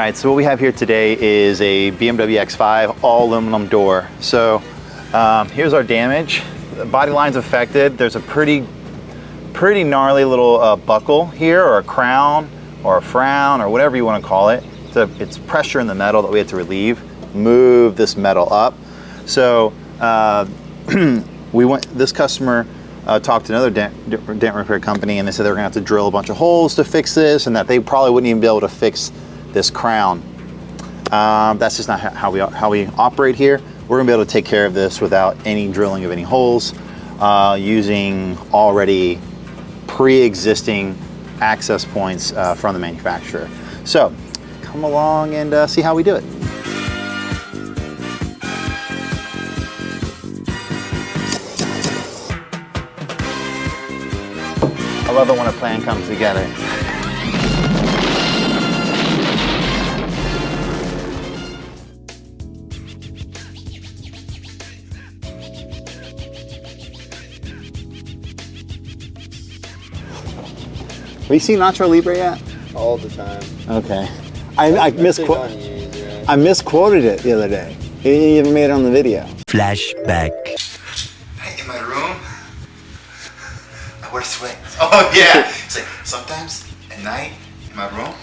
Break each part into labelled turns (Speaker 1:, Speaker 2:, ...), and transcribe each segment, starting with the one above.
Speaker 1: right, so what we have here today is a BMW X5 all aluminum door. So here's our damage. The body line's affected. There's a pretty gnarly little buckle here, or a crown, or a frown, or whatever you want to call it. So it's pressure in the metal that we had to relieve. Move this metal up. So this customer talked to another dent repair company, and they said they were gonna have to drill a bunch of holes to fix this, and that they probably wouldn't even be able to fix this crown. That's just not how we operate here. We're gonna be able to take care of this without any drilling of any holes, using already pre-existing access points from the manufacturer. So come along and see how we do it. I love it when a plan comes together. Have you seen Nacho Libre yet?
Speaker 2: All the time.
Speaker 1: Okay. I misquoted it the other day. He even made it on the video.
Speaker 3: Flashback.
Speaker 1: In my room, I wear sweats. Oh yeah. It's like, sometimes at night in my room,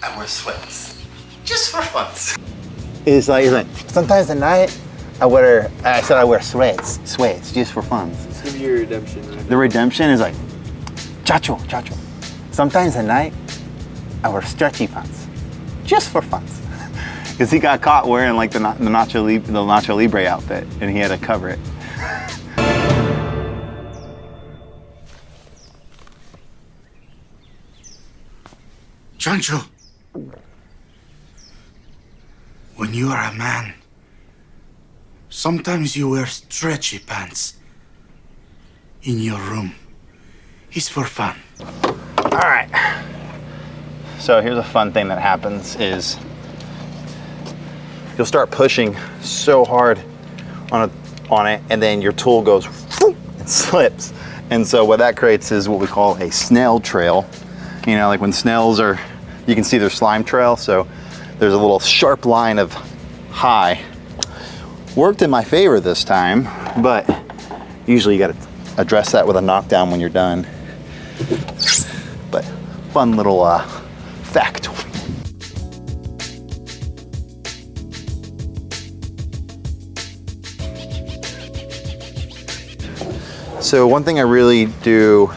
Speaker 1: I wear sweats. Just for fun. He's like, sometimes at night, I wear sweats just for fun.
Speaker 2: Give you your redemption. Right?
Speaker 1: The redemption is like, chacho. Sometimes at night, I wear stretchy pants, just for fun. Because he got caught wearing like the Nacho Libre outfit, and he had to cover it.
Speaker 3: Chancho, when you are a man, sometimes you wear stretchy pants in your room. It's for fun.
Speaker 1: All right. So here's a fun thing that happens is you'll start pushing so hard on it, and then your tool goes and slips. And so what that creates is what we call a snail trail. You know, like when snails are, you can see their slime trail. So there's a little sharp line of high. Worked in my favor this time, but usually you got to address that with a knockdown when you're done. But fun little factoid. So one thing I really do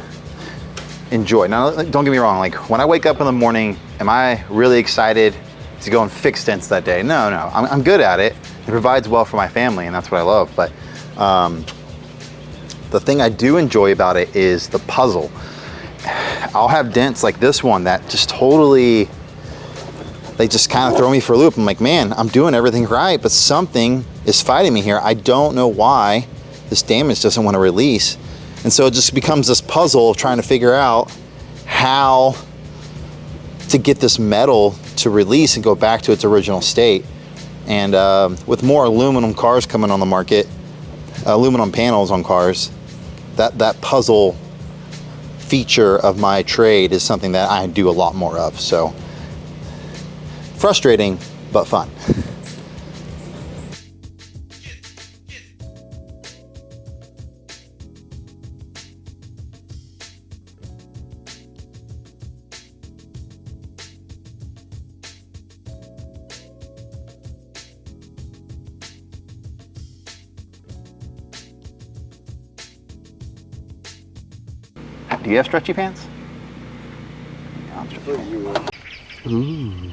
Speaker 1: enjoy, now don't get me wrong, like when I wake up in the morning, am I really excited to go and fix dents that day? No, I'm good at it. It provides well for my family, and that's what I love. But the thing I do enjoy about it is the puzzle. I'll have dents like this one that just totally, they just kind of throw me for a loop. I'm like, man, I'm doing everything right, but something is fighting me here. I don't know why this damage doesn't want to release. And so it just becomes this puzzle of trying to figure out how to get this metal to release and go back to its original state. And with more aluminum cars coming on the market, aluminum panels on cars, that puzzle feature of my trade is something that I do a lot more of. So frustrating, but fun. Do you have stretchy pants?
Speaker 2: You would.
Speaker 1: Ooh.